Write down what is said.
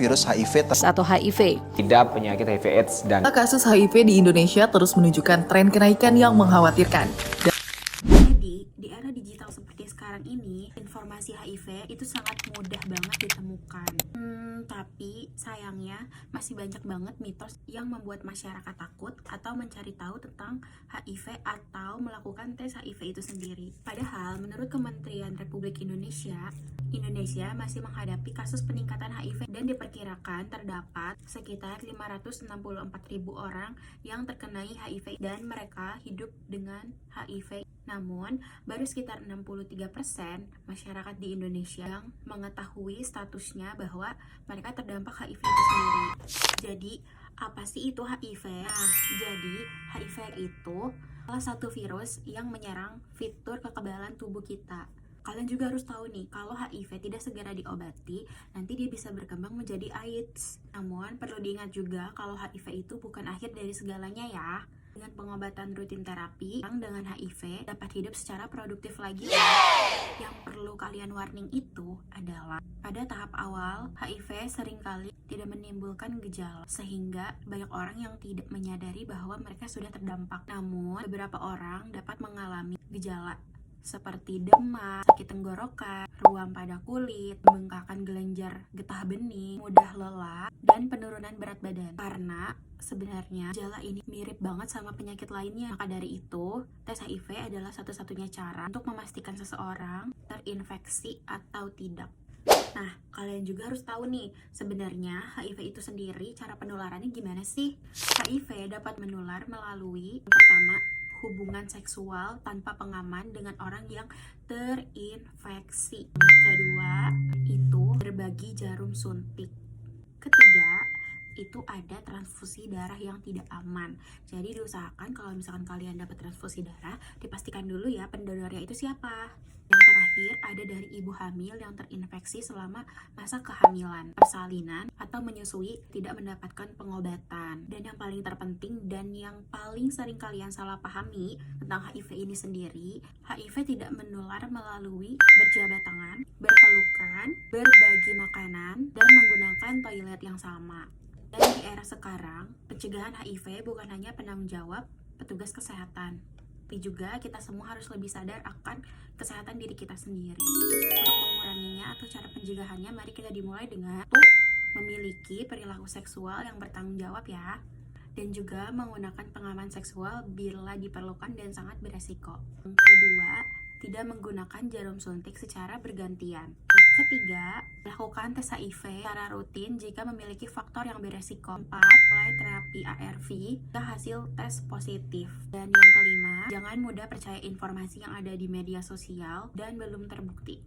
virus HIV atau HIV. Tidak penyakit HIV/AIDS dan Kasus HIV di Indonesia terus menunjukkan tren kenaikan yang mengkhawatirkan. Jadi, di era digital seperti sekarang ini, informasi HIV itu sangat mudah banget ditemukan. Tapi sayangnya masih banyak banget mitos yang membuat masyarakat takut atau mencari tahu tentang HIV atau melakukan tes HIV itu sendiri. Padahal menurut Kementerian Republik Indonesia masih menghadapi kasus peningkatan HIV dan diperkirakan terdapat sekitar 564.000 orang yang terkena HIV dan mereka hidup dengan HIV. Namun, baru sekitar 63% masyarakat di Indonesia yang mengetahui statusnya bahwa mereka terdampak HIV itu sendiri. Jadi, apa sih itu HIV? Nah, jadi HIV itu salah satu virus yang menyerang fitur kekebalan tubuh kita. Kalian juga harus tahu nih, kalau HIV tidak segera diobati, nanti dia bisa berkembang menjadi AIDS. Namun, perlu diingat juga kalau HIV itu bukan akhir dari segalanya ya. Dengan pengobatan rutin terapi, orang dengan HIV dapat hidup secara produktif lagi. Yang perlu kalian warning itu adalah pada tahap awal, HIV seringkali tidak menimbulkan gejala, sehingga banyak orang yang tidak menyadari bahwa mereka sudah terdampak. Namun, beberapa orang dapat mengalami gejala seperti demam, sakit tenggorokan, ruam pada kulit, pembengkakan kelenjar getah bening, mudah lelah, dan penurunan berat badan. Karena sebenarnya gejala ini mirip banget sama penyakit lainnya. Maka dari itu, tes HIV adalah satu-satunya cara untuk memastikan seseorang terinfeksi atau tidak. Nah, kalian juga harus tahu nih, sebenarnya HIV itu sendiri cara penularannya gimana sih? HIV dapat menular melalui, yang pertama, hubungan seksual tanpa pengaman dengan orang yang terinfeksi. Kedua, itu berbagi jarum suntik. Ketiga, itu ada transfusi darah yang tidak aman. Jadi diusahakan kalau misalkan kalian dapat transfusi darah, dipastikan dulu ya pendonornya itu siapa. Yang terakhir ada dari ibu hamil yang terinfeksi selama masa kehamilan, persalinan, atau menyusui tidak mendapatkan pengobatan. Dan yang paling terpenting dan yang paling sering kalian salah pahami tentang HIV ini sendiri, HIV tidak menular melalui berjabat tangan, berpelukan, berbagi makanan, dan menggunakan toilet yang sama. Dan di era sekarang, pencegahan HIV bukan hanya penanggung jawab petugas kesehatan, tapi juga kita semua harus lebih sadar akan kesehatan diri kita sendiri. Untuk menguranginya atau cara pencegahannya, mari kita dimulai dengan memiliki perilaku seksual yang bertanggung jawab ya, dan juga menggunakan pengaman seksual bila diperlukan dan sangat beresiko. Yang kedua, tidak menggunakan jarum suntik secara bergantian. Ketiga, lakukan tes HIV secara rutin jika memiliki faktor yang beresiko. 4, mulai terapi ARV jika hasil tes positif. Dan yang kelima, jangan mudah percaya informasi yang ada di media sosial dan belum terbukti.